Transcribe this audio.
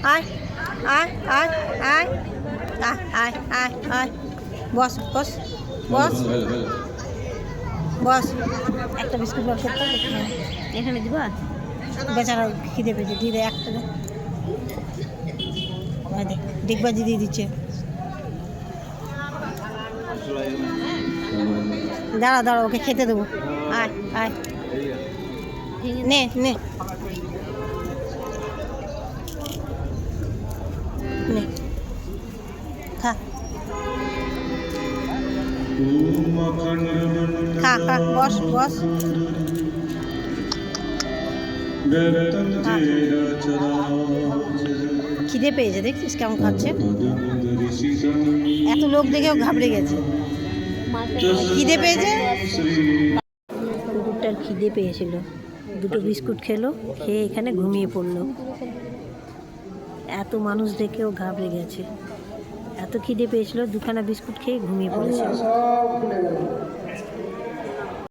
আয় আয় আয় আয় আয় আয় আয় আয় বস বস বস বস একটা বিস্কুট বার করতে এখানে দিবা বেচারা খিদে পেয়েছে দিদি একটা ডিগবাজি দিয়ে দিচ্ছে দাঁড়া দাঁড়া ওকে খেতে দেবো আয় আয় নে নে নে খা খা খা বস বস খিদে পেয়েছে দেখছিস কেমন খাচ্ছে এত লোক দেখেও ঘাবড়ে গেছে খিদে পেয়েছে কুকুরটার খিদে পেয়েছিল দুটো বিস্কুট খেলো খেয়ে এখানে ঘুমিয়ে পড়লো এত মানুষ দেখেও ঘাবড়ে গেছে এত খিদে পেয়েছিল দুখানা বিস্কুট খেয়ে ঘুমিয়ে পড়েছে